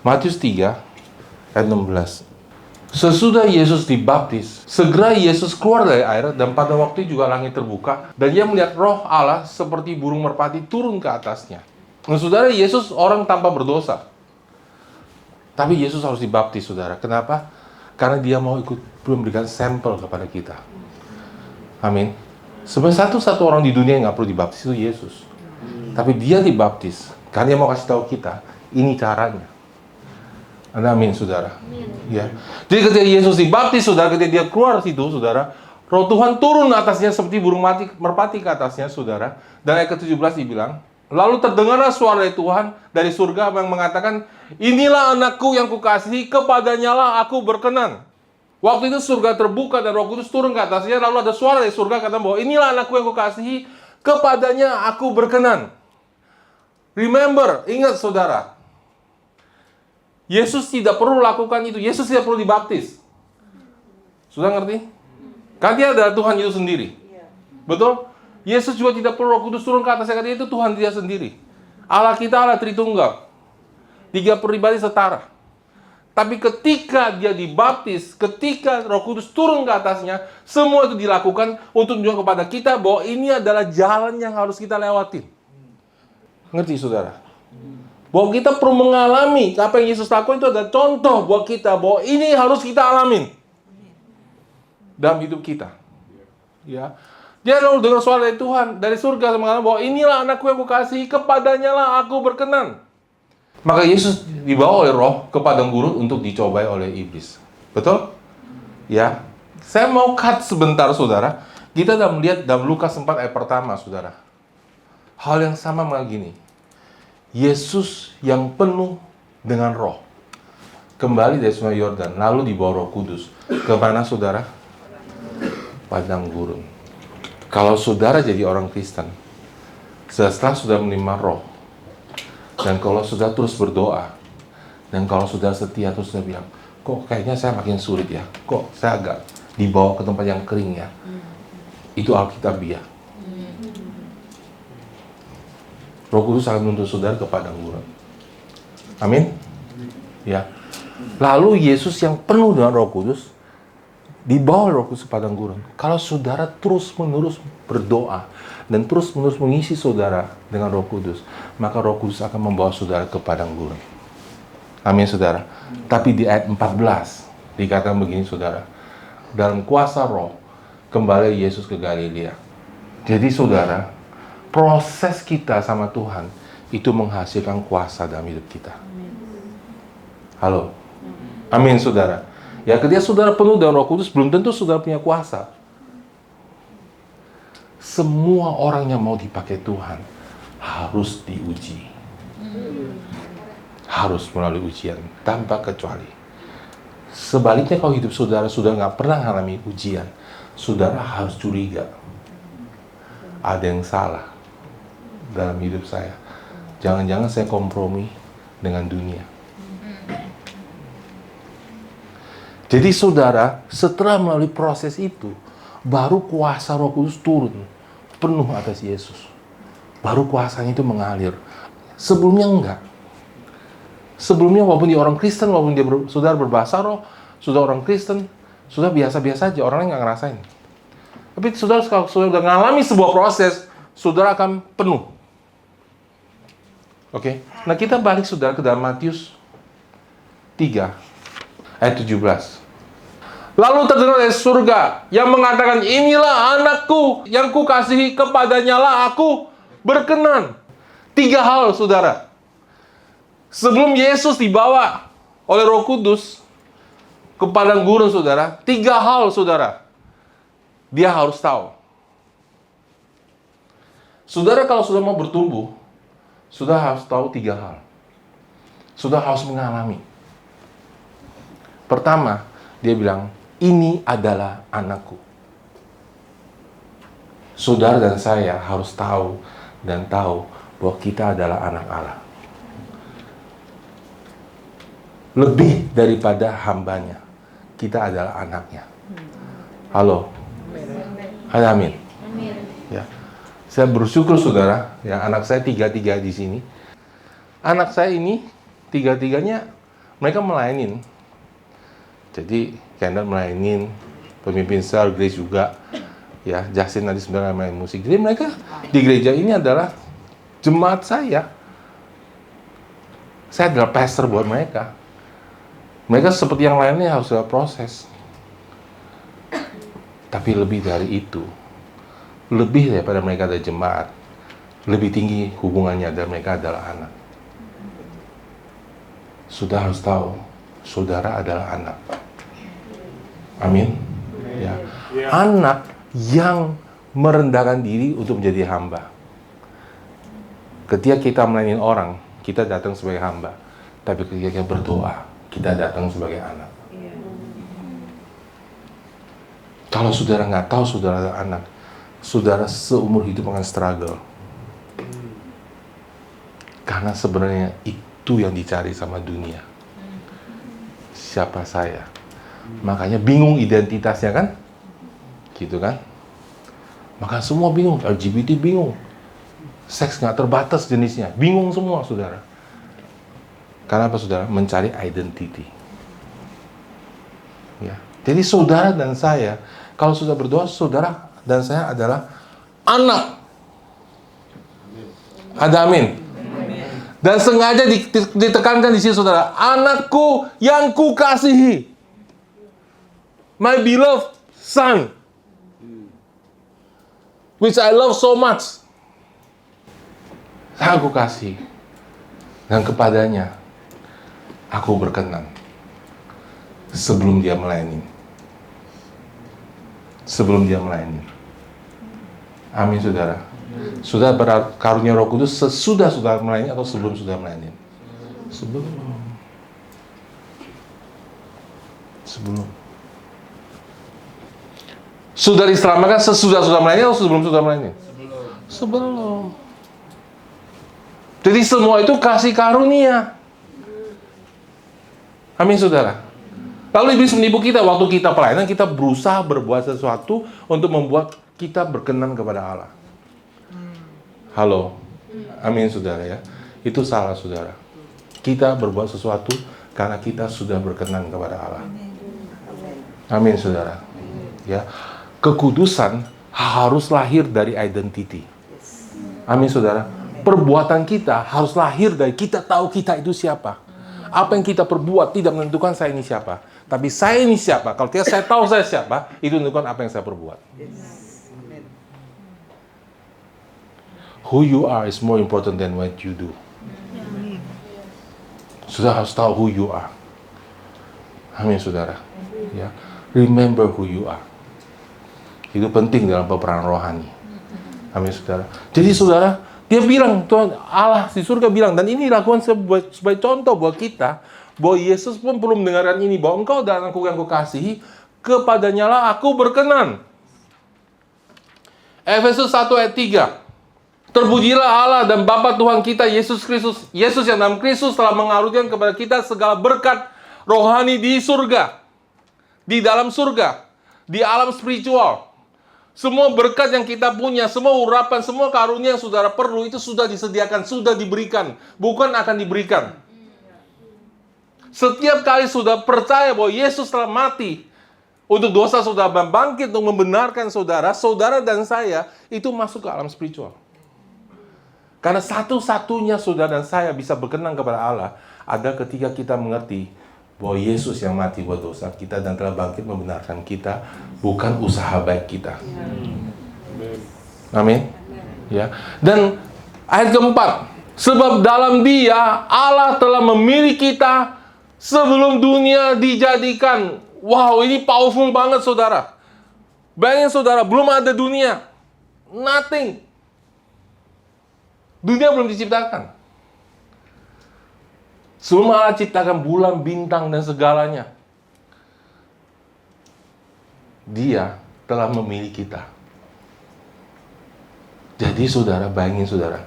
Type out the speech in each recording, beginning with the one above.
Matius 3 ayat 16. Sesudah Yesus dibaptis, segera Yesus keluar dari air, dan pada waktu itu juga langit terbuka, dan ia melihat roh Allah seperti burung merpati turun ke atasnya. Nah, saudara, Yesus orang tanpa berdosa. Tapi Yesus harus dibaptis, saudara. Kenapa? Karena dia mau ikut memberikan sampel kepada kita. Amin. Sebenarnya satu-satu orang di dunia yang nggak perlu dibaptis itu Yesus. Tapi dia dibaptis, karena dia mau kasih tahu kita, ini caranya. Amin, saudara. Ya. Jadi ketika Yesus dibaptis, saudara, ketika dia keluar situ, saudara, roh Tuhan turun atasnya seperti burung merpati ke atasnya, saudara. Dan ayat ke-17 dibilang, lalu terdengarlah suara dari Tuhan dari surga yang mengatakan, inilah anakku yang kukasihi, kepadanya lah aku berkenan. Waktu itu surga terbuka dan Roh Kudus turun ke atasnya, lalu ada suara dari surga kata bahwa inilah anakku yang kukasihi, kepadanya aku berkenan. Remember, ingat saudara, Yesus tidak perlu lakukan itu. Yesus tidak perlu dibaptis. Sudah ngerti? Kan dia adalah Tuhan itu sendiri. Betul? Yesus juga tidak perlu Roh Kudus turun ke atasnya. Karena itu Tuhan dia sendiri. Allah kita Allah Tritunggal. 3 pribadi setara. Tapi ketika dia dibaptis, ketika Roh Kudus turun ke atasnya, semua itu dilakukan untuk menunjukkan kepada kita bahwa ini adalah jalan yang harus kita lewatin. Ngerti saudara? Bahwa kita perlu mengalami apa yang Yesus lakukan itu adalah contoh buat kita bahwa ini harus kita alamin dalam hidup kita. Ya, dia lalu dengar suara dari Tuhan dari surga mengatakan bahwa inilah anakku yang kukasihi, kepadanya lah aku berkenan. Maka Yesus dibawa oleh Roh ke padang gurun untuk dicobai oleh iblis. Betul? Ya. Saya mau cut sebentar, saudara. Kita sudah melihat dalam Lukas 4 ayat pertama, saudara. Hal yang sama begini. Yesus yang penuh dengan roh kembali dari Sungai Yordan, lalu dibawa Roh Kudus kemana saudara? Padang gurun. Kalau saudara jadi orang Kristen, setelah sudah menerima roh, dan kalau sudah terus berdoa, dan kalau sudah setia terus sudah bilang, kok kayaknya saya makin sulit ya, kok saya agak dibawa ke tempat yang kering ya, itu Alkitabiah. Roh Kudus akan menuntun saudara ke padang gurun. Amin. Ya. Lalu Yesus yang penuh dengan Roh Kudus dibawa Roh Kudus ke padang gurun. Kalau saudara terus-menerus berdoa dan terus-menerus mengisi saudara dengan Roh Kudus, maka Roh Kudus akan membawa saudara ke padang gurun. Amin, saudara. Tapi di ayat 14 dikatakan begini, saudara. Dalam kuasa Roh kembali Yesus ke Galilea. Jadi saudara, proses kita sama Tuhan itu menghasilkan kuasa dalam hidup kita. Halo? Amin, saudara. Ya, ketika saudara penuh dengan Roh Kudus, belum tentu saudara punya kuasa. Semua orang yang mau dipakai Tuhan harus diuji. Harus melalui ujian, tanpa kecuali. Sebaliknya kalau hidup saudara sudah nggak pernah mengalami ujian, saudara harus curiga. Ada yang salah dalam hidup saya. Jangan-jangan saya kompromi dengan dunia. Jadi saudara, setelah melalui proses itu, baru kuasa Roh Kudus turun penuh atas Yesus. Baru kuasanya itu mengalir. Sebelumnya enggak. Sebelumnya walaupun dia orang Kristen, walaupun dia saudara berbahasa roh, saudara orang Kristen, saudara biasa-biasa aja, orang lain nggak ngerasain. Tapi saudara kalau saudara udah mengalami sebuah proses, saudara akan penuh. Oke. Nah, kita balik saudara ke dalam Matius 3 ayat 17. Lalu terdengar dari surga yang mengatakan, inilah anakku yang kukasihi, kepadanya lah aku berkenan. 3 hal, saudara. Sebelum Yesus dibawa oleh Roh Kudus ke padang gurun, saudara, 3 hal, saudara. Dia harus tahu. Saudara kalau sudah mau bertumbuh, sudah harus tahu 3 hal. Sudah harus mengalami. Pertama, dia bilang, ini adalah anakku. Saudara dan saya harus tahu dan tahu bahwa kita adalah anak Allah. Lebih daripada hambanya, kita adalah anaknya. Halo? Amin. Ya. Saya bersyukur saudara, ya, anak saya 3 di sini. Anak saya ini 3-tiganya mereka melayanin. Jadi Kendall melayanin, pemimpin sel, Grace juga, ya, Justin tadi sebenarnya main musik. Jadi mereka di gereja ini adalah jemaat saya. Saya adalah pastor buat mereka. Mereka seperti yang lainnya harus ada proses. Tapi lebih dari itu, lebih daripada mereka ada jemaat, lebih tinggi hubungannya dan mereka adalah anak. Sudah harus tahu, saudara adalah anak. Amin. Ya. Anak yang merendahkan diri untuk menjadi hamba. Ketika kita melayani orang, kita datang sebagai hamba. Tapi ketika kita berdoa, kita datang sebagai anak. Kalau saudara nggak tahu saudara adalah anak, saudara seumur hidup akan struggle. Karena sebenarnya itu yang dicari sama dunia. Siapa saya? Makanya bingung identitasnya kan? Gitu kan? Maka semua bingung, LGBT bingung. Seks nggak terbatas jenisnya, bingung semua saudara. Karena apa saudara? Mencari identity. Ya. Jadi saudara dan saya, kalau sudah berdoa, saudara dan saya adalah anak. Ada amin. Dan sengaja ditekankan di sini saudara, anakku yang kukasihi, my beloved son, which I love so much. Aku kasih, dan kepadanya aku berkenan sebelum dia melayani. Sebelum dia melayani. Amin saudara. Sudah berkarunia Roh Kudus sesudah sudah melayani atau sebelum sudah melayani? Sebelum. Sudah diselamatkan sesudah sudah melayani atau sebelum sudah melayani? Sebelum. Jadi semua itu kasih karunia. Amin saudara. Lalu iblis menipu kita waktu kita pelayanan, kita berusaha berbuat sesuatu untuk membuat kita berkenan kepada Allah. Halo. Amin saudara ya. Itu salah saudara. Kita berbuat sesuatu karena kita sudah berkenan kepada Allah. Amin saudara. Ya. Kekudusan harus lahir dari identity. Amin saudara. Perbuatan kita harus lahir dari kita tahu kita itu siapa. Apa yang kita perbuat tidak menentukan saya ini siapa. Tapi saya ini siapa. Kalau tidak saya tahu saya siapa, itu menentukan apa yang saya perbuat. Who you are is more important than what you do. Sudah harus tahu who you are. Amin saudara. Ya. Remember who you are. Itu penting dalam peperangan rohani. Amin saudara. Jadi saudara, dia bilang, Tuhan Allah di surga bilang, dan ini lakukan sebagai contoh buat kita, bahwa Yesus pun perlu mendengarkan ini, bahwa engkau dan aku yang kukasihi, kepadanya lah aku berkenan. Efesus 1 ayat 3. Terpujilah Allah dan Bapa Tuhan kita Yesus Kristus. Yesus yang dalam Kristus telah mengaruniakan kepada kita segala berkat rohani di surga. Di dalam surga. Di alam spiritual. Semua berkat yang kita punya, semua urapan, semua karunia yang saudara perlu, itu sudah disediakan, sudah diberikan. Bukan akan diberikan. Setiap kali sudah percaya bahwa Yesus telah mati untuk dosa saudara, bangkit untuk membenarkan saudara, saudara dan saya, itu masuk ke alam spiritual. Karena satu-satunya saudara dan saya bisa berkenan kepada Allah, ada ketika kita mengerti bahwa Yesus yang mati buat dosa kita dan telah bangkit membenarkan kita, bukan usaha baik kita. Amin. Ya. Dan ayat keempat, sebab dalam Dia Allah telah memilih kita sebelum dunia dijadikan. Wow, ini powerful banget saudara. Bayangin saudara, belum ada dunia. Nothing. Dunia belum diciptakan. Sebelum Allah ciptakan bulan, bintang, dan segalanya, Dia telah memilih kita. Jadi saudara, bayangin saudara,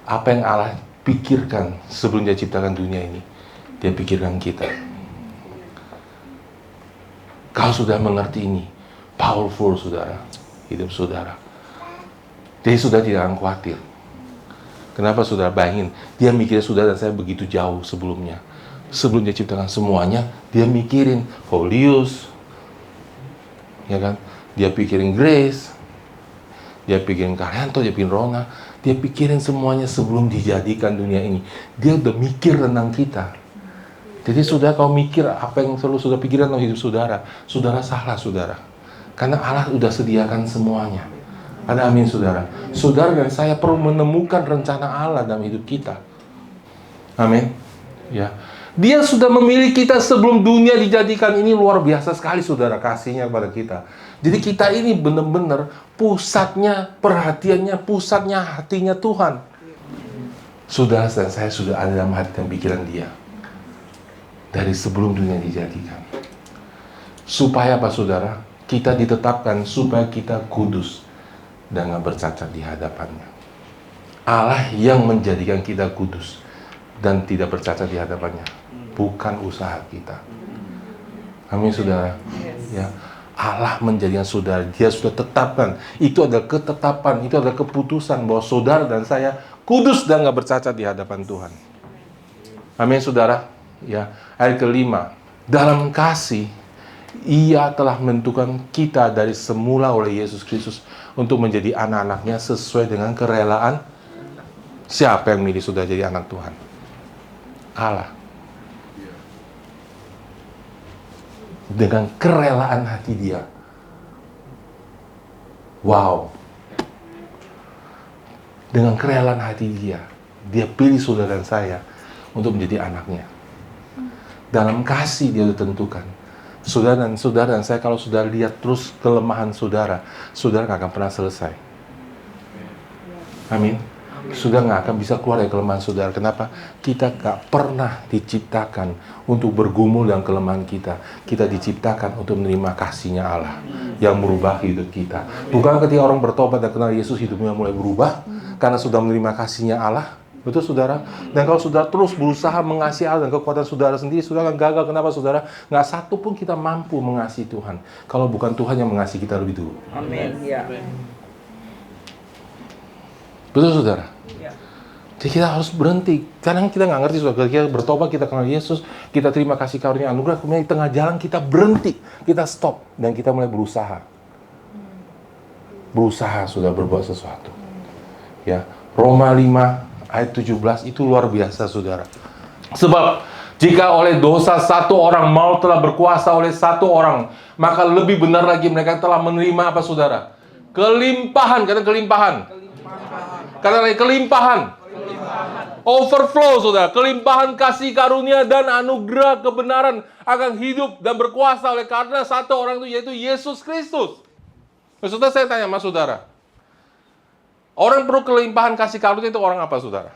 apa yang Allah pikirkan sebelum Dia ciptakan dunia ini, Dia pikirkan kita. Kalau sudah mengerti ini, powerful saudara, hidup saudara. Jadi sudah tidak akan khawatir. Kenapa saudara? Bayangin, dia mikirnya saudara dan saya begitu jauh sebelumnya. Sebelum dia ciptakan semuanya, dia mikirin Holius, ya kan? Dia pikirin Grace, dia pikirin Karyanto, dia pikirin Rona, dia pikirin semuanya sebelum dijadikan dunia ini. Dia udah mikir tentang kita. Jadi saudara, kalau mikir apa yang selalu saudara pikiran tentang hidup saudara, saudara salah saudara. Karena Allah udah sediakan semuanya. Ada amin saudara. Saudara dan saya perlu menemukan rencana Allah dalam hidup kita. Amin. Ya. Dia sudah memilih kita sebelum dunia dijadikan. Ini luar biasa sekali saudara kasihnya kepada kita. Jadi kita ini benar-benar pusatnya, perhatiannya, pusatnya hatinya Tuhan. Saudara dan saya sudah ada dalam hati dan pikiran dia. Dari sebelum dunia dijadikan. Supaya apa saudara? Kita ditetapkan supaya kita kudus dan gak bercacat di hadapannya. Allah yang menjadikan kita kudus dan tidak bercacat di hadapannya, bukan usaha kita. Amin saudara. Ya, Allah menjadikan saudara, dia sudah tetapkan. Itu adalah ketetapan, itu adalah keputusan bahwa saudara dan saya kudus dan gak bercacat di hadapan Tuhan. Amin saudara. Ya, ayat kelima, dalam kasih Ia telah menentukan kita dari semula oleh Yesus Kristus untuk menjadi anak-anaknya sesuai dengan kerelaan. Siapa yang milih sudah jadi anak Tuhan? Allah. Dengan kerelaan hati dia. Wow. Dengan kerelaan hati dia, dia pilih saudara dan saya untuk menjadi anaknya. Dalam kasih dia tentukan. Saudara dan saya kalau sudah lihat terus kelemahan saudara nggak akan pernah selesai. Amin. Sudah nggak akan bisa keluar dari kelemahan saudara. Kenapa? Kita nggak pernah diciptakan untuk bergumul dengan kelemahan kita. Kita diciptakan untuk menerima kasihnya Allah yang merubah hidup kita. Bukan ketika orang bertobat dan kenal Yesus, hidupnya mulai berubah karena sudah menerima kasihnya Allah. Betul saudara? Dan kalau saudara terus berusaha mengasihi Allah dan kekuatan saudara sendiri, saudara akan gagal. Kenapa saudara? Nggak satu pun kita mampu mengasihi Tuhan kalau bukan Tuhan yang mengasihi kita lebih dulu. Amin. Ya. Betul saudara? Ya. Jadi kita harus berhenti. Kadang kita nggak ngerti saudara. Kita bertobat, kita kenal Yesus, kita terima kasih karunia anugerah, kemudian di tengah jalan kita berhenti, kita stop dan kita mulai berusaha. Berusaha sudah berbuat sesuatu. Ya, Roma 5 ayat 17 itu luar biasa saudara. Sebab jika oleh dosa satu orang maut telah berkuasa oleh satu orang, maka lebih benar lagi mereka telah menerima apa saudara? Kelimpahan, kata kelimpahan. Kata lagi kelimpahan. Overflow saudara, kelimpahan kasih karunia dan anugerah kebenaran akan hidup dan berkuasa oleh karena satu orang itu yaitu Yesus Kristus. Saudara, saya tanya sama saudara. Orang perlu kelimpahan kasih karunia itu orang apa saudara?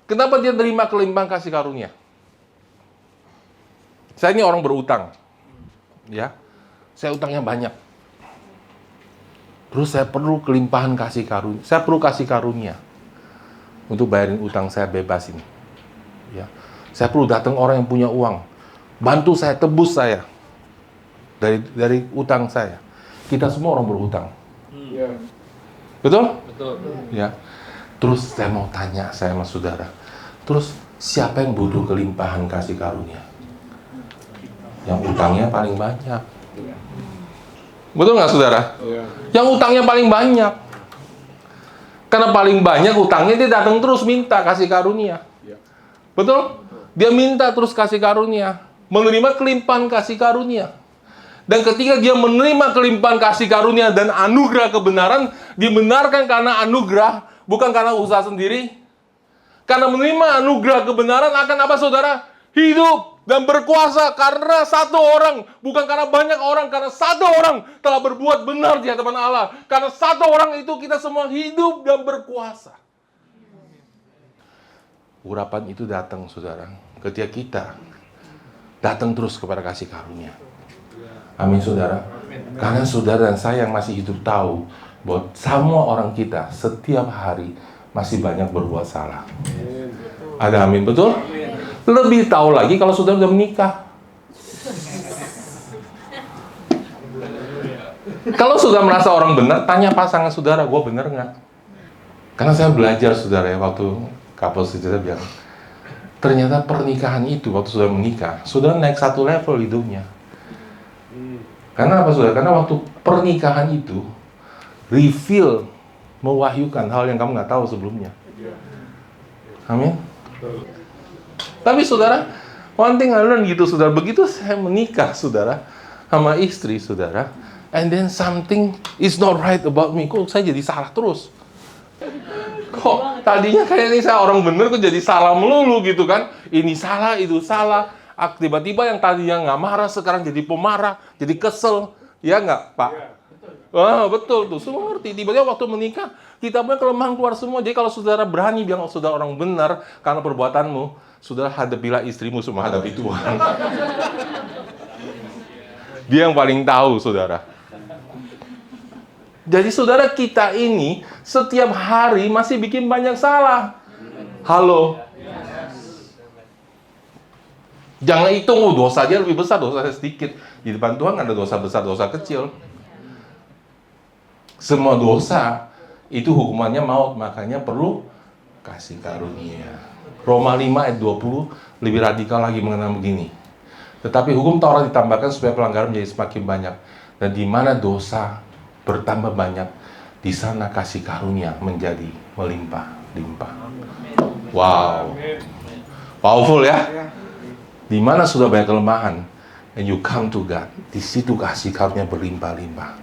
Kenapa dia terima kelimpahan kasih karunia? Saya ini orang berutang. Ya. Saya utangnya banyak. Terus saya perlu kelimpahan kasih karunia. Saya perlu kasih karunia untuk bayarin utang saya bebas ini. Ya. Saya perlu datang orang yang punya uang, bantu saya, tebus saya dari utang saya. Kita semua orang berhutang. Betul? Betul. Ya. Terus saya mau tanya saya sama saudara. Terus siapa yang butuh kelimpahan kasih karunia? Yang utangnya paling banyak. Betul nggak saudara? Yang utangnya paling banyak. Karena paling banyak utangnya, dia datang terus minta kasih karunia. Betul? Dia minta terus kasih karunia. Menerima kelimpahan kasih karunia. Dan ketika dia menerima kelimpahan kasih karunia dan anugerah kebenaran, dibenarkan karena anugerah, bukan karena usaha sendiri. Karena menerima anugerah kebenaran akan apa saudara? Hidup dan berkuasa karena satu orang, bukan karena banyak orang, karena satu orang telah berbuat benar di hadapan Allah. Karena satu orang itu kita semua hidup dan berkuasa. Urapan itu datang saudara, ketika kita datang terus kepada kasih karunia. Amin saudara. Karena saudara dan saya yang masih hidup tahu bahwa semua orang kita setiap hari masih banyak berbuat salah. Ada amin, betul? Lebih tahu lagi kalau saudara sudah menikah. Kalau sudah merasa orang benar, tanya pasangan saudara, gue benar nggak? Karena saya belajar saudara ya, waktu couple saudara bilang, Ternyata pernikahan itu, waktu sudah menikah, sudah naik satu level hidupnya. Karena apa saudara? Karena waktu pernikahan itu reveal, mewahyukan hal yang kamu nggak tahu sebelumnya. Amin. Tapi saudara, one thing I learned gitu saudara, begitu saya menikah saudara sama istri saudara, and then something is not right about me, kok saya jadi salah terus. Kok tadinya kayaknya saya orang bener, kok jadi salah melulu gitu kan? Ini salah, itu salah. Tiba-tiba yang tadinya nggak marah sekarang jadi pemarah, jadi kesel, ya nggak Pak? Wah, betul tuh, semua ngerti. Tiba-tiba waktu menikah, kita punya kelemahan keluar semua. Jadi kalau saudara berani bilang saudara orang benar karena perbuatanmu, saudara hadapilah istrimu semua hadapi Tuhan. Dia yang paling tahu, saudara. Jadi saudara, kita ini setiap hari masih bikin banyak salah. Halo? Jangan hitung, dosa dia lebih besar, dosa saya sedikit. Di depan Tuhan ada dosa besar, dosa kecil. Semua dosa itu hukumannya maut, makanya perlu kasih karunia. Roma 5 ayat 20 lebih radikal lagi mengenai begini. Tetapi hukum Taurat ditambahkan supaya pelanggaran menjadi semakin banyak. Dan di mana dosa bertambah banyak, di sana kasih karunia menjadi melimpah-limpah. Wow. Powerful ya. Di mana sudah banyak kelemahan, and you come to God, di situ kasih karunia berlimpah-limpah.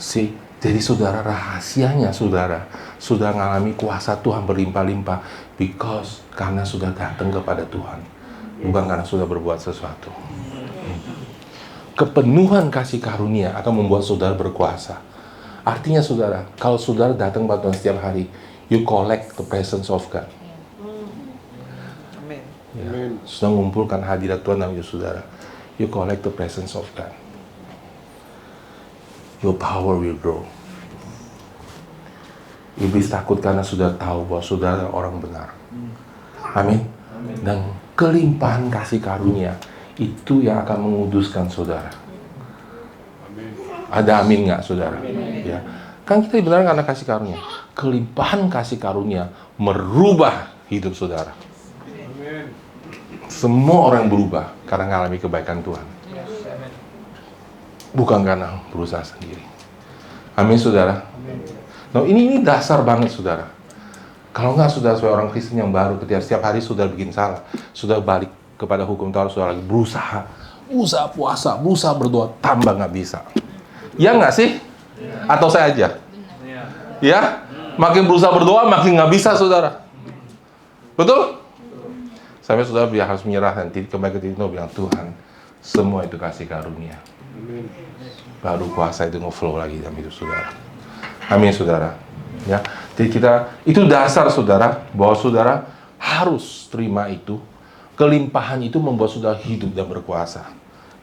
See? Jadi saudara, rahasianya saudara sudah mengalami kuasa Tuhan berlimpah-limpah karena sudah datang kepada Tuhan, bukan karena sudah berbuat sesuatu. Kepenuhan kasih karunia akan membuat saudara berkuasa. Artinya saudara, kalau saudara datang kepada Tuhan setiap hari, you collect the presence of God. Ya, sudah mengumpulkan hadirat Tuhan dalam hidup saudara, you collect the presence of God. Your power will grow. Iblis takut karena sudah tahu bahwa saudara orang benar. Amin. Dan kelimpahan kasih karunia itu yang akan menguduskan saudara. Ada amin nggak saudara? Ya. Kan kita dibenarkan karena kasih karunia. Kelimpahan kasih karunia merubah hidup saudara. Semua orang berubah karena mengalami kebaikan Tuhan. Bukan karena berusaha sendiri. Amin saudara. Nah ini dasar banget saudara. Kalau nggak saudara sebagai orang Kristen yang baru, ketika setiap hari saudara bikin salah, sudah balik kepada hukum Taurat, saudara lagi berusaha puasa, berusaha berdoa, tambah nggak bisa. Ya nggak sih? Atau saya aja? Ya? Makin berusaha berdoa, makin nggak bisa saudara. Betul? Sampai saudara harus menyerah nanti kembali ke titik nol, bilang Tuhan, semua itu kasih karunia. Baru kuasa itu nge-flow lagi dalam hidup saudara. Amin saudara. Ya, jadi kita itu dasar saudara bahwa saudara harus terima itu. Kelimpahan itu membuat saudara hidup dan berkuasa.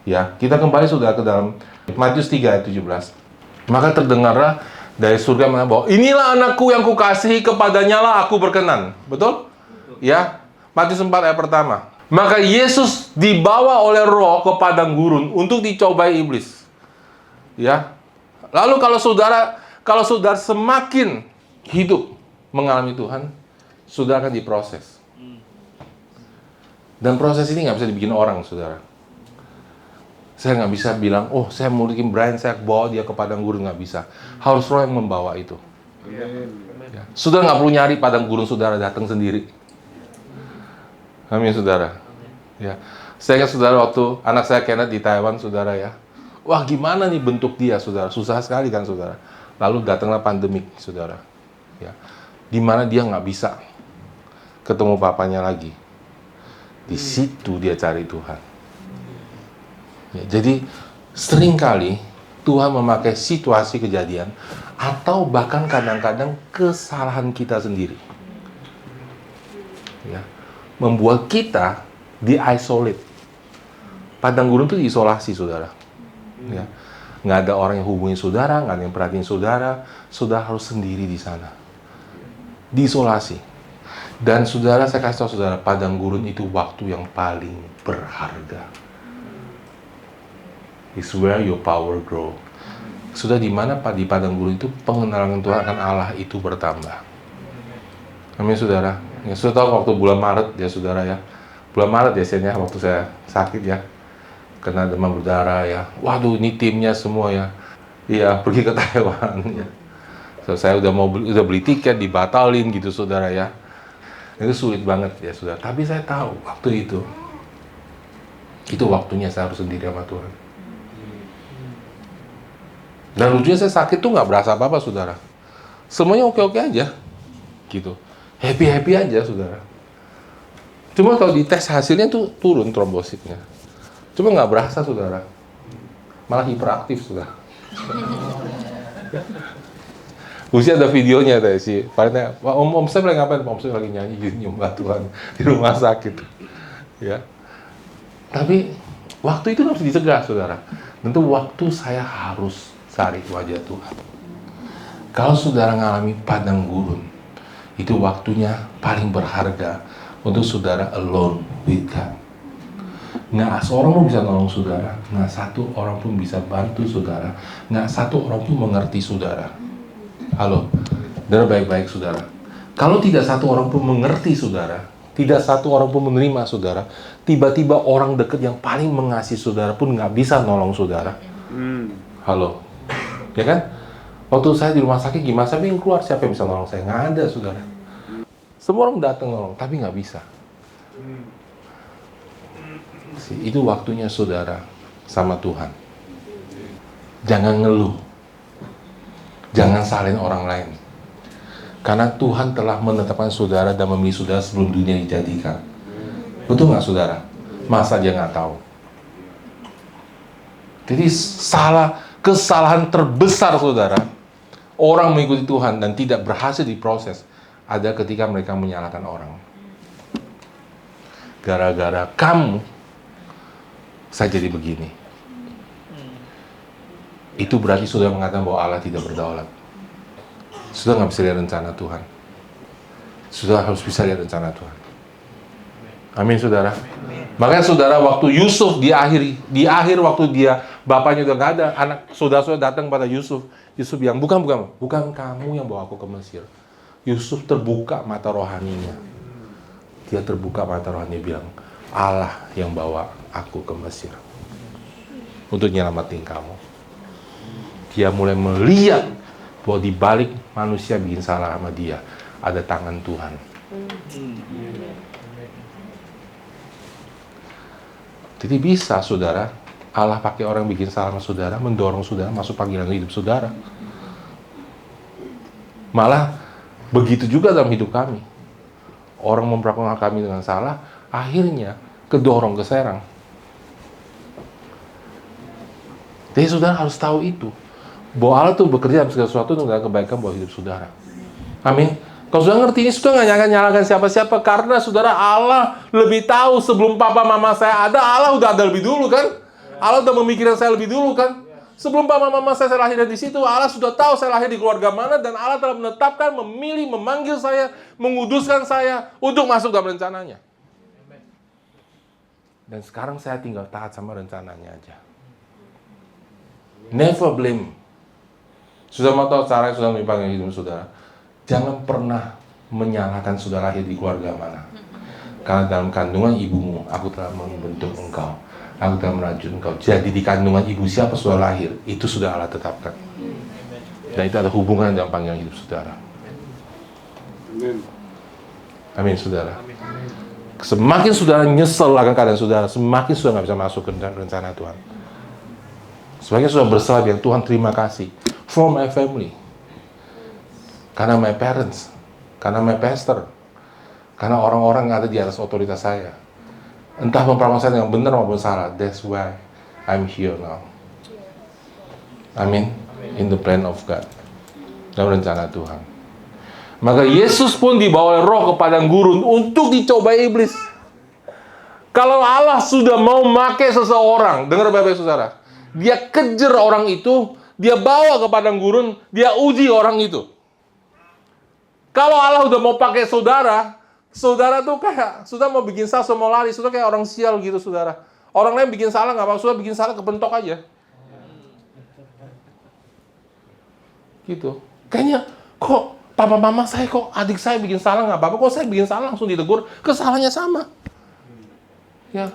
Ya, kita kembali saudara ke dalam Matius 3 ayat 17. Maka terdengarlah dari surga bahwa inilah anakku yang kukasihi, kepadanya lah aku berkenan. Betul? Ya. Matius 4 ayat pertama. Maka Yesus dibawa oleh Roh ke padang gurun untuk dicobai iblis. Ya. Lalu kalau saudara semakin hidup mengalami Tuhan, saudara akan diproses. Dan proses ini nggak bisa dibikin orang, saudara. Saya nggak bisa bilang, oh saya mau bikin Brian, saya bawa dia ke padang gurun, nggak bisa. Harus Roh yang membawa itu. Ya. Saudara nggak perlu nyari padang gurun, saudara datang sendiri. Amin, saudara. Ya. Saya ingat saudara waktu anak saya Kenneth di Taiwan, saudara ya. Wah, gimana nih bentuk dia, saudara? Susah sekali kan, saudara. Lalu datanglah pandemik, saudara. Ya. Di mana dia nggak bisa ketemu papanya lagi. Di situ dia cari Tuhan. Ya, jadi seringkali Tuhan memakai situasi kejadian atau bahkan kadang-kadang kesalahan kita sendiri. Ya. Membuat kita di-isolate. Padang gurun itu diisolasi, saudara. Ya. Nggak ada orang yang hubungi saudara, nggak ada yang perhatiin saudara. Saudara harus sendiri di sana. Diisolasi. Dan saudara, saya kasih tahu saudara, padang gurun itu waktu yang paling berharga. It's where your power grow. Sudah di mana di padang gurun itu pengenalan Tuhan akan Allah itu bertambah. Amin, saudara. Ya, sudah tahu waktu bulan Maret ya saudara ya. Bulan Maret biasanya waktu saya sakit ya, kena demam berdarah ya. Waduh, ini timnya semua ya. Iya, pergi ke Taiwan ya. So, saya udah beli tiket, dibatalin gitu saudara ya. Itu sulit banget ya saudara. Tapi saya tahu waktu itu waktunya saya harus sendiri sama Tuhan. Dan lucunya saya sakit tuh nggak berasa apa-apa saudara. Semuanya oke-oke aja, gitu. Happy-happy aja saudara. Cuma kalau dites hasilnya tuh turun trombositnya. Cuma nggak berasa saudara. Malah hiperaktif saudara. Usia ada videonya tadi sih. Paling om saya lagi ngapain? Om saya lagi nyanyi nyembah Tuhan di rumah sakit. Ya. Tapi waktu itu harus dicegah saudara. Tentu waktu saya harus cari wajah Tuhan. Kalau saudara ngalami padang gurun, itu waktunya paling berharga untuk saudara alone with God. Nggak seorang pun bisa nolong saudara, nggak satu orang pun bisa bantu saudara, nggak satu orang pun mengerti saudara. Halo, dengar baik-baik saudara. Kalau tidak satu orang pun mengerti saudara, tidak satu orang pun menerima saudara, tiba-tiba orang dekat yang paling mengasihi saudara pun nggak bisa nolong saudara. Halo, ya kan? Waktu saya di rumah sakit gimana? Saya ingin keluar, siapa yang bisa nolong saya? Nggak ada saudara. Semua orang datang nolong, tapi nggak bisa. Itu waktunya saudara sama Tuhan. Jangan ngeluh. Jangan salahin orang lain. Karena Tuhan telah menetapkan saudara dan memilih saudara sebelum dunia dijadikan. Betul nggak saudara? Masa dia nggak tahu? Jadi kesalahan terbesar saudara, orang mengikuti Tuhan dan tidak berhasil diproses, ada ketika mereka menyalahkan orang. Gara-gara kamu, saya jadi begini. Itu berarti saudara mengatakan bahwa Allah tidak berdaulat. Saudara nggak bisa lihat rencana Tuhan. Saudara harus bisa lihat rencana Tuhan. Amin saudara. Makanya saudara waktu Yusuf di akhir waktu dia bapaknya udah nggak ada, anak saudara datang pada Yusuf. Yusuf bilang bukan kamu yang bawa aku ke Mesir. Yusuf terbuka mata rohaninya. Dia terbuka mata rohaninya bilang Allah yang bawa aku ke Mesir untuk nyelamatin kamu. Dia mulai melihat bahwa di balik manusia bikin salah sama dia ada tangan Tuhan. Jadi bisa saudara, Allah pakai orang bikin salah sama saudara, mendorong saudara masuk panggilan hidup saudara. Malah begitu juga dalam hidup kami. Orang memperlakukan kami dengan salah, akhirnya kedorong ke serang. Jadi saudara harus tahu itu, bahwa Allah tuh bekerja dalam segala sesuatu untuk kebaikan buat hidup saudara. Amin. Kalau saudara ngerti ini, saudara nggak nyalakan siapa-siapa, karena saudara Allah lebih tahu sebelum papa mama saya ada, Allah udah ada lebih dulu kan? Allah udah memikirkan saya lebih dulu kan? Sebelum papa mama saya lahir di situ, Allah sudah tahu saya lahir di keluarga mana, dan Allah telah menetapkan, memilih, memanggil saya, menguduskan saya untuk masuk dalam rencananya. Dan sekarang saya tinggal taat sama rencananya aja. Never blame. Sudah mau tahu cara sudah menimpangi hidup saudara. Jangan pernah menyalahkan saudara lahir di keluarga mana. Karena dalam kandungan ibumu, aku telah membentuk engkau. Aku telah merajut engkau. Jadi di kandungan ibu siapa saudara lahir, itu sudah Allah tetapkan. Dan itu ada hubungan dalam panggilan hidup saudara. Amin saudara. Semakin saudara nyesel akan keadaan saudara, semakin saudara nggak bisa masuk ke rencana Tuhan. Semakin saudara bersalah bilang Tuhan terima kasih for my family. Karena my parents, karena my pastor, karena orang-orang yang ada di atas otoritas saya. Entah memperlakukan saya dengan benar maupun salah. That's why I'm here now. Amin. In the plan of God. Dalam rencana Tuhan. Maka Yesus pun dibawa oleh Roh ke padang gurun untuk dicoba iblis. Kalau Allah sudah mau memakai seseorang, dengar baik-baik saudara, dia kejar orang itu, dia bawa ke padang gurun, dia uji orang itu. Kalau Allah udah mau pakai saudara, saudara tuh kayak, saudara mau bikin salah, mau lari, saudara kayak orang sial gitu saudara. Orang lain bikin salah, nggak apa-apa, saudara bikin salah kepentok aja. Gitu. Kayaknya, kok Papa mama saya kok, adik saya bikin salah nggak apa-apa, kok saya bikin salah langsung ditegur, kesalahannya sama. Ya,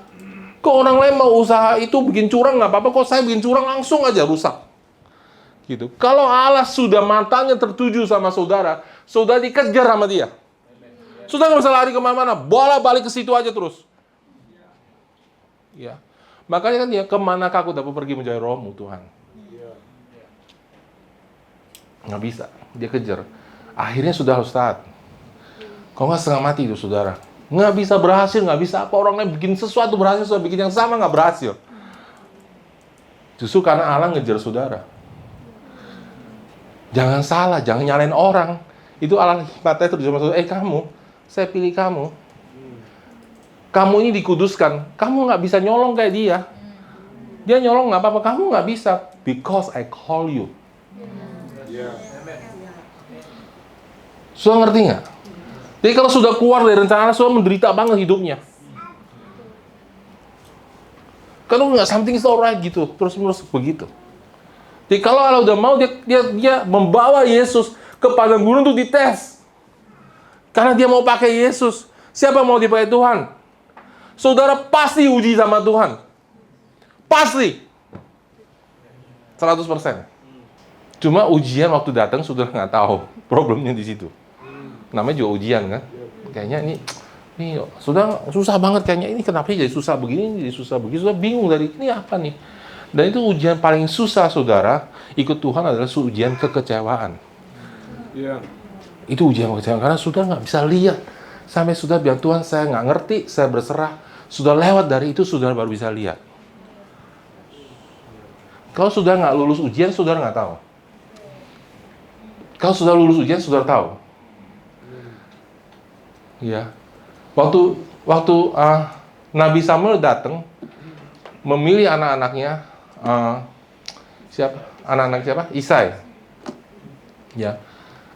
kok orang lain mau usaha itu bikin curang nggak apa-apa, kok saya bikin curang langsung aja rusak. Gitu. Kalau Allah sudah matanya tertuju sama saudara, saudara dikejar sama dia. Saudara nggak bisa lari kemana-mana, bola balik ke situ aja terus. Ya, makanya kan dia kemana aku dapat pergi menjadi rohmu Tuhan. Nggak bisa, dia kejar. Akhirnya sudah harus taat. Kalau nggak setengah mati itu saudara. Nggak bisa berhasil, nggak bisa apa orang lain bikin sesuatu berhasil, saudara bikin yang sama nggak berhasil. Justru karena Allah ngejar saudara. Jangan salah, jangan nyalain orang. Itu Allah matanya terus sama saudara. Kamu, saya pilih kamu. Kamu ini dikuduskan. Kamu nggak bisa nyolong kayak dia. Dia nyolong nggak apa-apa, kamu nggak bisa. Because I call you. Sudah ngerti nggak? Jadi kalau sudah keluar dari rencana Allah, sudah menderita banget hidupnya. Kalau nggak something is alright gitu, terus-menerus begitu. Jadi kalau Allah udah mau, dia membawa Yesus ke padang gurun untuk dites. Karena dia mau pakai Yesus. Siapa mau dipakai Tuhan? Saudara pasti uji sama Tuhan. Pasti. 100%. Cuma ujian waktu datang saudara nggak tahu. Problemnya di situ. Namanya juga ujian kan. Kayaknya ini sudah susah banget kayaknya. Ini kenapa jadi susah begini, jadi susah begitu. Sudah bingung dari ini apa nih. Dan itu ujian paling susah saudara. Ikut Tuhan adalah ujian kekecewaan. Itu ujian kekecewaan. Karena sudah nggak bisa lihat. Sampai sudah bilang Tuhan saya nggak ngerti, saya berserah. Sudah lewat dari itu, saudara baru bisa lihat. Kalau sudah nggak lulus ujian, saudara nggak tahu. Kalau sudah lulus ujian, saudara tahu. Ya, waktu Nabi Samuel datang, memilih anak-anaknya, anak-anak siapa? Isai. Ya,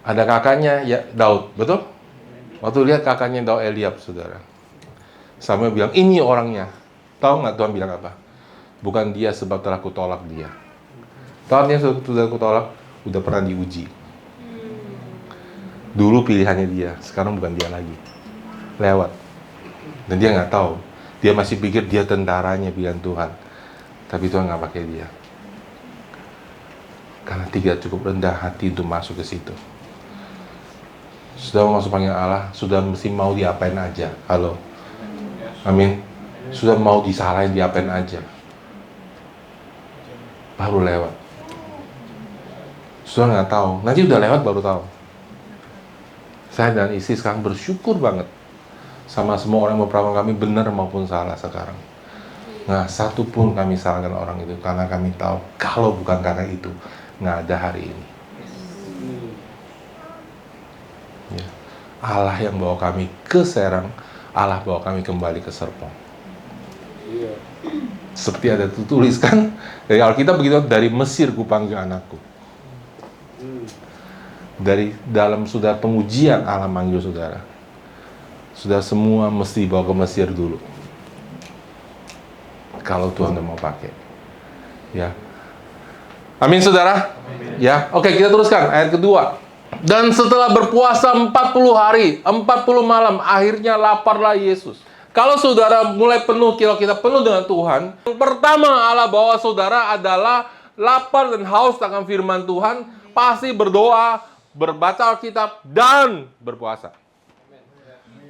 ada kakaknya ya Daud, betul? Waktu lihat kakaknya Daud Eliab, saudara. Samuel bilang, ini orangnya. Tahu nggak Tuhan bilang apa? Bukan dia sebab telah kutolak dia. Tahu dia sudah kutolak, udah pernah diuji. Dulu pilihannya dia, sekarang bukan dia lagi. Lewat. Dan dia nggak tahu. Dia masih pikir dia tentaranya pilihan Tuhan. Tapi Tuhan nggak pakai dia. Karena tidak cukup rendah hati untuk masuk ke situ. Sudah mau masuk panggil Allah, sudah mesti mau diapain aja. Halo. Amin. Sudah mau disalahin diapain aja. Baru lewat. Sudah nggak tahu. Nanti udah lewat baru tahu. Saya dan istri sekarang bersyukur banget sama semua orang yang memperlakukan kami benar maupun salah sekarang. Nah, satu pun kami salahkan orang itu karena kami tahu kalau bukan karena itu nggak ada hari ini. Ya. Allah yang bawa kami ke Serang, Allah bawa kami kembali ke Serpong. Seperti ada tulis kan dari Alkitab begitu, dari Mesir kupanggil anakku. Dari dalam sudah pengujian Allah manggil saudara. Sudah semua mesti bawa ke Mesir dulu. Kalau Tuhan mau pakai. Ya. Amin saudara. Amin. Ya. Oke, kita teruskan ayat kedua. Dan setelah berpuasa 40 hari, 40 malam, akhirnya laparlah Yesus. Kalau saudara mulai penuh, kalau kita penuh dengan Tuhan, yang pertama Allah bawa saudara adalah lapar dan haus akan firman Tuhan, pasti berdoa, berbaca Alkitab, dan berpuasa.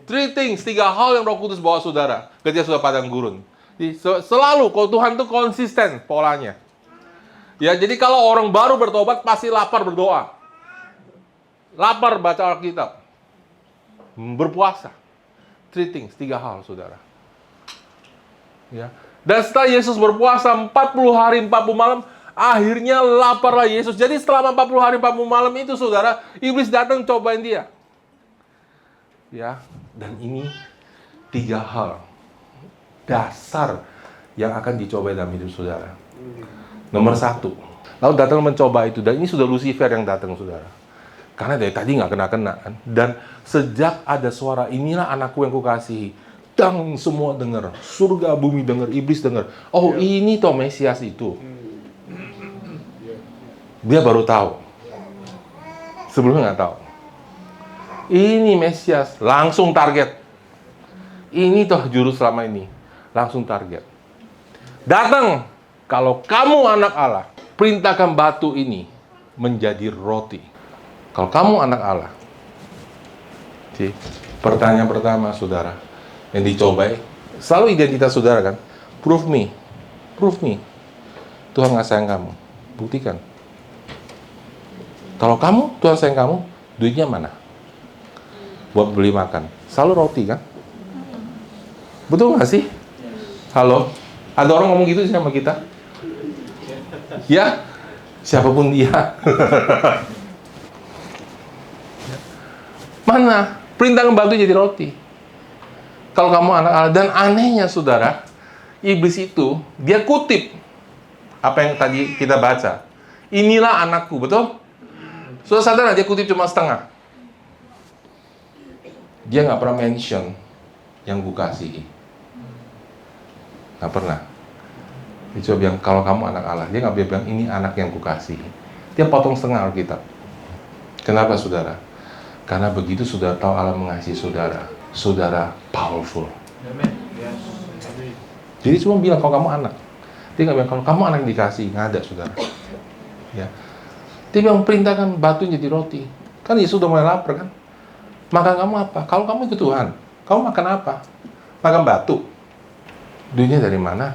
3 hal yang Roh Kudus bawa saudara ketika sudah padang gurun. Jadi, selalu kalau Tuhan itu konsisten polanya. Ya, jadi kalau orang baru bertobat pasti lapar berdoa. Lapar baca Alkitab. Berpuasa. 3 hal saudara. Ya. Dan setelah Yesus berpuasa 40 hari 40 malam, akhirnya laparlah Yesus. Jadi selama 40 hari 40 malam itu saudara, iblis datang cobain dia. Ya, dan ini 3 hal dasar yang akan dicoba dalam hidup saudara. Nomor 1, lalu datang mencoba itu, dan ini sudah Lucifer yang datang saudara. Karena dari tadi nggak kena-kena kan. Dan sejak ada suara, inilah anakku yang kukasihi, dang, semua dengar, surga bumi dengar, iblis dengar. Oh, ini toh Mesias itu. Dia baru tahu. Sebelumnya nggak tahu. Ini Mesias, langsung target. Ini toh juru selama ini, langsung target. Datang, kalau kamu anak Allah, perintahkan batu ini menjadi roti. Kalau kamu anak Allah. Jadi, pertanyaan pertama, saudara, yang dicobai, selalu identitas saudara kan? Prove me. Tuhan nggak sayang kamu. Buktikan. Kalau kamu, Tuhan sayang kamu, duitnya mana? Buat beli makan. Selalu roti kan? Betul nggak sih? Halo? Ada orang ngomong gitu sama kita? Ya? Siapapun dia. Mana? Perintah membantu jadi roti. Kalau kamu anak Allah. Dan anehnya saudara, iblis itu, dia kutip apa yang tadi kita baca. Inilah anakku, betul? Sudah sadar, dia kutip cuma setengah. Dia nggak pernah mention yang ku kasihi. Nggak pernah. Dia coba bilang, kalau kamu anak Allah. Dia nggak bilang, ini anak yang ku kasihi. Dia potong setengah Alkitab. Kenapa saudara? Karena begitu saudara tahu Allah mengasihi saudara, saudara powerful. Jadi cuma bilang, kalau kamu anak. Dia nggak bilang, kalau kamu anak yang dikasihi. Nggak ada saudara. Ya. Dia bilang, perintahkan batu jadi roti. Kan Yesus sudah mulai lapar kan? Makan kamu apa? Kalau kamu ikut Tuhan, kamu makan apa? Makan batu. Duitnya dari mana?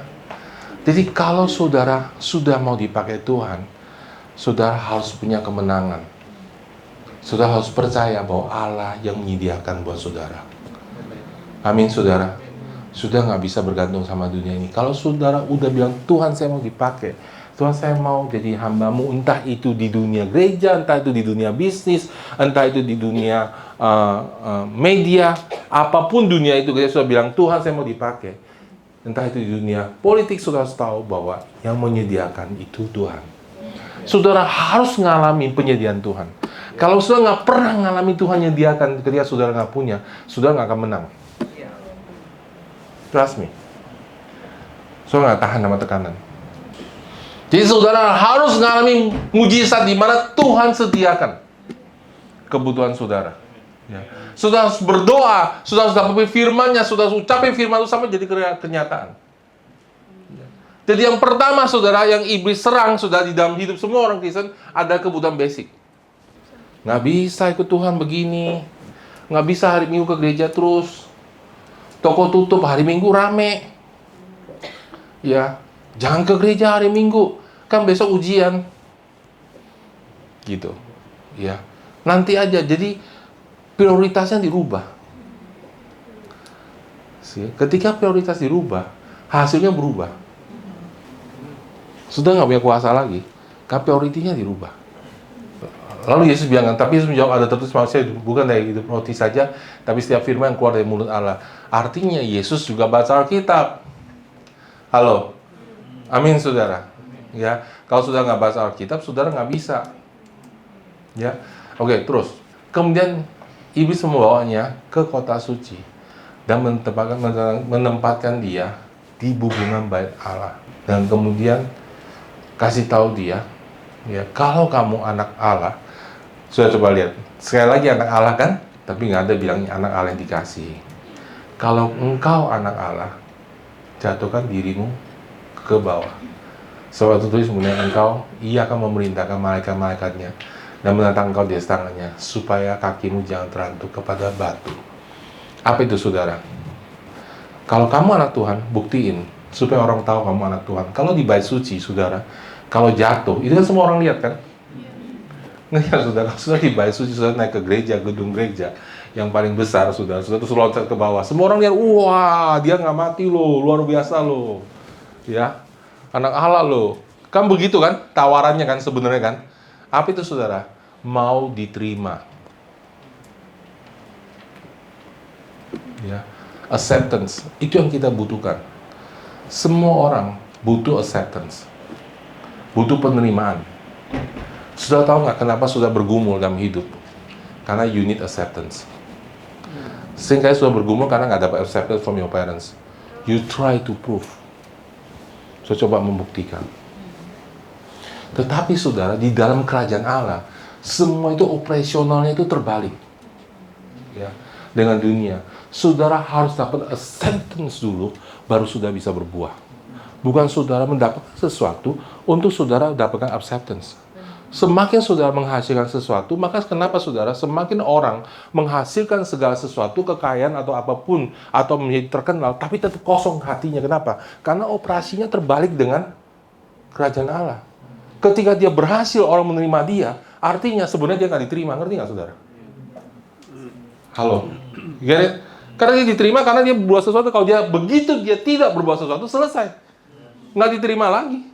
Jadi kalau saudara sudah mau dipakai Tuhan, saudara harus punya kemenangan. Saudara harus percaya bahwa Allah yang menyediakan buat saudara. Amin saudara. Sudah nggak bisa bergantung sama dunia ini. Kalau saudara udah bilang, Tuhan saya mau dipakai, Tuhan saya mau jadi hambamu, entah itu di dunia gereja, entah itu di dunia bisnis, entah itu di dunia media, apapun dunia itu, kita sudah bilang, Tuhan saya mau dipakai. Entah itu di dunia politik, saudara harus tahu bahwa yang menyediakan itu Tuhan. Saudara harus ngalami penyediaan Tuhan. Kalau saudara nggak pernah ngalami Tuhan menyediakan ketika saudara nggak punya, saudara nggak akan menang. Trust me. Saudara nggak tahan sama tekanan. Jadi saudara harus mengalami mujizat di mana Tuhan sediakan kebutuhan saudara. Ya. Saudara harus berdoa, saudara harus dapat firman-Nya, saudara harus ucapin firman itu sampai jadi kenyataan. Ya. Jadi yang pertama saudara, yang iblis serang saudara di dalam hidup semua orang Kristen ada kebutuhan basic. Nggak bisa ikut Tuhan begini, nggak bisa hari Minggu ke gereja terus, toko tutup hari Minggu rame. Ya. Jangan ke gereja hari Minggu, kan besok ujian. Gitu. Ya. Nanti aja. Jadi prioritasnya dirubah. Ketika prioritas dirubah, hasilnya berubah. Sudah nggak punya kuasa lagi, karena prioritinya dirubah. Lalu Yesus bilang, tapi Yesus menjawab, ada tertulis manusia bukan dari hidup roti saja, tapi setiap firman yang keluar dari mulut Allah. Artinya Yesus juga baca Alkitab. Halo? Amin saudara. Ya, kalau sudah nggak baca Alkitab, saudara nggak bisa. Ya, oke, terus. Kemudian iblis membawanya ke kota suci dan menempatkan dia di bubungan bait Allah. Dan kemudian kasih tahu dia, ya, kalau kamu anak Allah, sudah coba lihat. Sekali lagi anak Allah kan, tapi nggak ada bilangnya anak Allah yang dikasihi. Kalau engkau anak Allah, jatuhkan dirimu ke bawah. Sebab itu tulis kemudian engkau, ia akan memerintahkan malaikat-malaikatnya dan menantang engkau di atas tangannya, supaya kakimu jangan terantuk kepada batu. Apa itu saudara? Kalau kamu anak Tuhan, buktiin supaya orang tahu kamu anak Tuhan. Kalau di bait suci, saudara, kalau jatuh, itu kan semua orang lihat kan? Nggak, saudara, sudah di bait suci, sudah naik ke gereja, gedung gereja yang paling besar, saudara terus loncat ke bawah. Semua orang lihat, wah, dia nggak mati loh, luar biasa loh. Ya, anak Allah loh. Kan begitu kan tawarannya kan sebenarnya kan. Apa itu saudara? Mau diterima. Ya, acceptance. Itu yang kita butuhkan. Semua orang butuh acceptance. Butuh penerimaan. Sudah tahu nggak kenapa sudah bergumul dalam hidup? Karena you need acceptance. Sehingga sudah bergumul karena nggak dapat acceptance from your parents. You try to prove. Saya coba membuktikan. Tetapi saudara, di dalam kerajaan Allah, semua itu operasionalnya itu terbalik. ya, dengan dunia. Saudara harus dapat acceptance dulu, baru saudara bisa berbuah. Bukan saudara mendapatkan sesuatu untuk saudara dapatkan acceptance. Semakin saudara menghasilkan sesuatu, maka kenapa saudara semakin orang menghasilkan segala sesuatu, kekayaan atau apapun, atau menjadi terkenal, tapi tetap kosong hatinya. Kenapa? Karena operasinya terbalik dengan kerajaan Allah. Ketika dia berhasil, orang menerima dia, artinya sebenarnya dia nggak diterima. Ngerti nggak saudara? Halo? Get it? Karena dia diterima karena dia berbuat sesuatu. Kalau dia begitu dia tidak berbuat sesuatu, selesai. Nggak diterima lagi.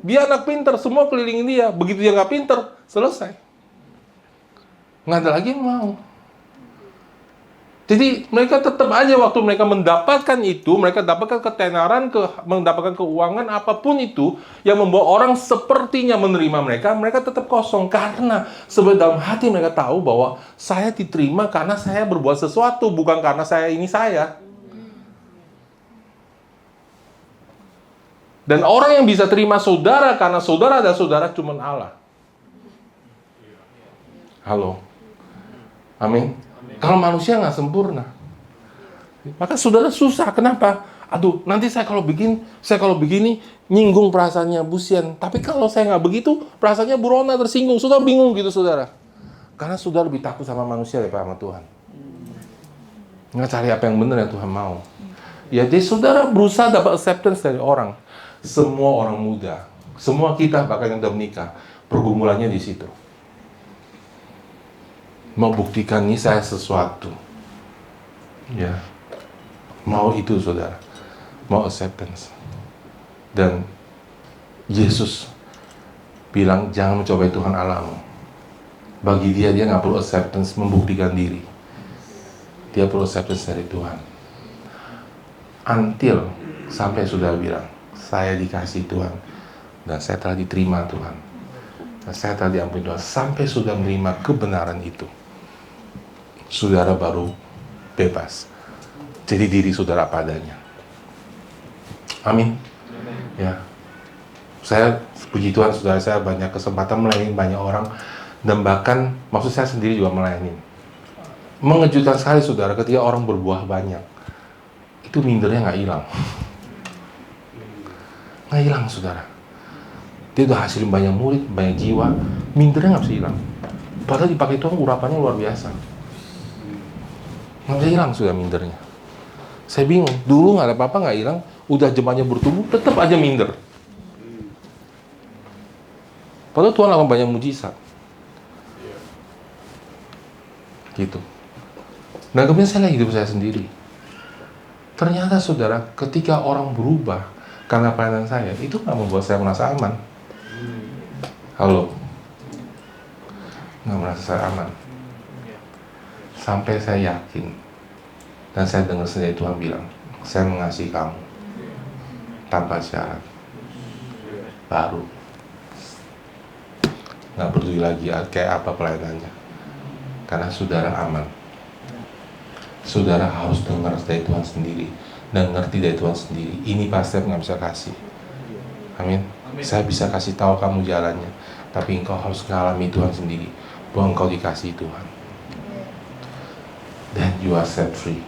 Dia anak pintar, semua kelilingin dia. Begitu dia nggak pintar, selesai. Nggak ada lagi yang mau. Jadi mereka tetap aja waktu mereka mendapatkan itu, mereka dapatkan ketenaran, mendapatkan keuangan, apapun itu, yang membawa orang sepertinya menerima mereka, mereka tetap kosong. Karena sebenarnya dalam hati mereka tahu bahwa saya diterima karena saya berbuat sesuatu, bukan karena saya ini saya. Dan orang yang bisa terima saudara karena saudara dan saudara cuma Allah. Halo. Amin. Kalau manusia nggak sempurna, maka saudara susah. Kenapa? Nanti saya kalau begini nyinggung perasaannya Busian. Tapi kalau saya nggak begitu, perasaannya Burona tersinggung. Saudara bingung gitu saudara. Karena saudara lebih takut sama manusia daripada sama Tuhan. Nggak cari apa yang benar yang Tuhan mau. Ya, jadi saudara berusaha dapat acceptance dari orang. Semua orang muda, semua kita bahkan yang udah menikah, pergumulannya di situ. Mau buktikan nih saya sesuatu, ya, mau itu saudara, mau acceptance. Dan Yesus bilang jangan mencobai Tuhan Allahmu. Bagi dia nggak perlu acceptance membuktikan diri, dia perlu acceptance dari Tuhan. Until sampai saudara bilang saya dikasih Tuhan dan saya telah diterima Tuhan dan saya telah diampuni Tuhan, sampai sudah menerima kebenaran itu, saudara baru bebas. Jadi diri saudara padanya. Amin. Ya. Saya puji Tuhan saudara, saya banyak kesempatan melayani banyak orang, dan bahkan maksud saya sendiri juga melayani. Mengejutkan sekali saudara ketika orang berbuah banyak, itu mindernya nggak hilang. Nggak hilang saudara. Dia udah hasilin banyak murid, banyak jiwa, mindernya nggak bisa hilang. Padahal dipakai Tuhan urapannya luar biasa. Nggak bisa hilang sudah mindernya. Saya bingung, dulu nggak ada apa-apa, nggak hilang, udah jemaatnya bertumbuh, tetap aja minder. Padahal Tuhan lakukan banyak mujizat. Gitu. Nah kemudian saya lagi hidup saya sendiri. Ternyata saudara, ketika orang berubah karena pelayanan saya, itu nggak membuat saya merasa aman. Halo? Nggak merasa saya aman. Sampai saya yakin, dan saya dengar sendiri Tuhan bilang, saya mengasihi kamu tanpa syarat. Baru nggak peduli lagi kayak apa pelayanannya, karena saudara aman. Saudara harus dengar dari Tuhan sendiri dan ngerti dari Tuhan sendiri. Ini pasti nggak bisa kasih. Amin. Saya bisa kasih tahu kamu jalannya, tapi engkau harus mengalami Tuhan sendiri bahwa engkau dikasih Tuhan. Then you are set free.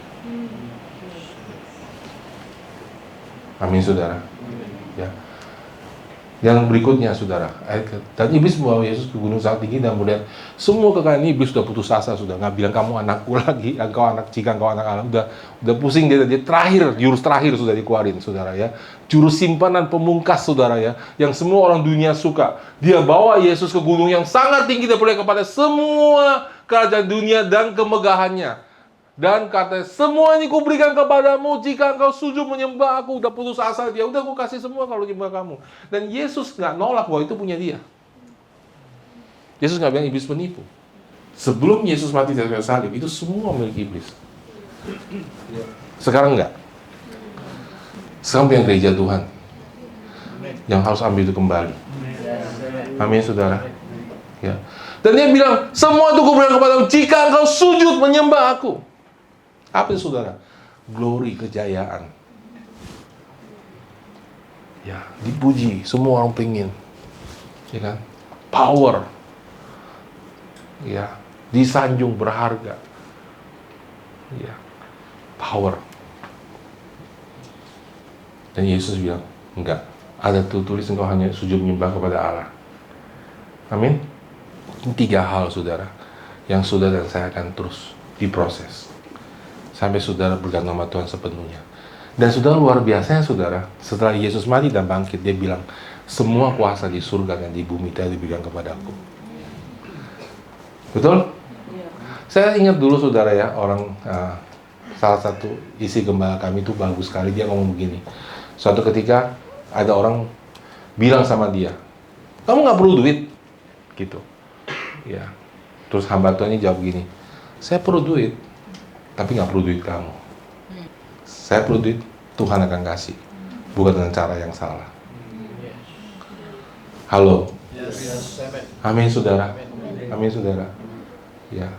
Amin saudara. Ya. Yang berikutnya saudara, dan iblis membawa Yesus ke gunung sangat tinggi dan melihat semua kekayaan iblis sudah putus asa, sudah nggak bilang kamu anakku lagi, jika engkau anak Allah, udah pusing dia terakhir, jurus terakhir sudah dikeluarin saudara ya, jurus simpanan pemungkas saudara ya, yang semua orang dunia suka. Dia bawa Yesus ke gunung yang sangat tinggi dan peroleh kepada semua kerajaan dunia dan kemegahannya. Dan katanya, semua ini kuberikan kepadamu jika engkau sujud menyembah aku. Udah putus asa dia, udah aku kasih semua kalau nyembah kamu. Dan Yesus nggak nolak bahwa itu punya dia. Yesus nggak bilang iblis penipu. Sebelum Yesus mati di kayu salib, itu semua milik iblis. Sekarang enggak. Sekarang punya gereja Tuhan yang harus ambil itu kembali. Amin saudara. Ya. Dan dia bilang, semua itu kuberikan kepadamu jika engkau sujud menyembah aku. Apa itu saudara? Glory, kejayaan. Ya, dipuji, semua orang pengen. Ya kan? Power. Ya, disanjung, berharga. Ya, power. Dan Yesus bilang, enggak. Ada tulis engkau hanya sujud menyembah kepada Allah. Amin. Ini 3 hal, saudara, yang saudara dan saya akan terus diproses sampai saudara bergantung sama Tuhan sepenuhnya. Dan saudara, luar biasanya saudara, setelah Yesus mati dan bangkit, dia bilang, semua kuasa di surga dan di bumi telah diberikan kepadaku. Betul? Saya ingat dulu saudara ya, salah satu isi gembala kami itu bagus sekali, dia ngomong begini. Suatu ketika ada orang bilang sama dia, kamu nggak perlu duit, gitu. Ya. Terus hamba Tuhannya jawab gini, saya perlu duit, tapi nggak perlu duit kamu. Saya perlu duit, Tuhan akan kasih, bukan dengan cara yang salah. Halo. Amin saudara. Amin saudara. Ya.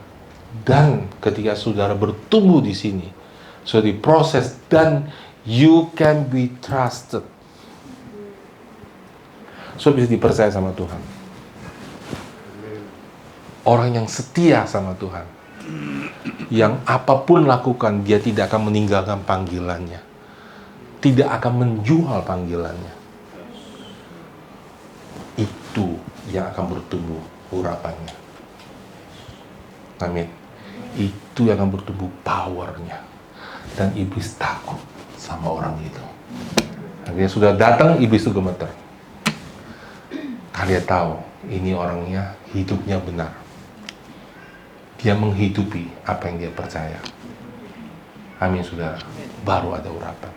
Dan ketika saudara bertumbuh di sini, sudah diproses dan you can be trusted. So bisa dipercaya sama Tuhan. Orang yang setia sama Tuhan, yang apapun lakukan, dia tidak akan meninggalkan panggilannya, tidak akan menjual panggilannya. Itu yang akan bertumbuh urapannya. Amin. Itu yang akan bertumbuh powernya. Dan iblis takut sama orang itu. Akhirnya sudah datang, iblis itu gemeter. Kalian tahu, ini orangnya hidupnya benar. Dia menghidupi apa yang dia percaya. Amin saudara. Baru ada urapan.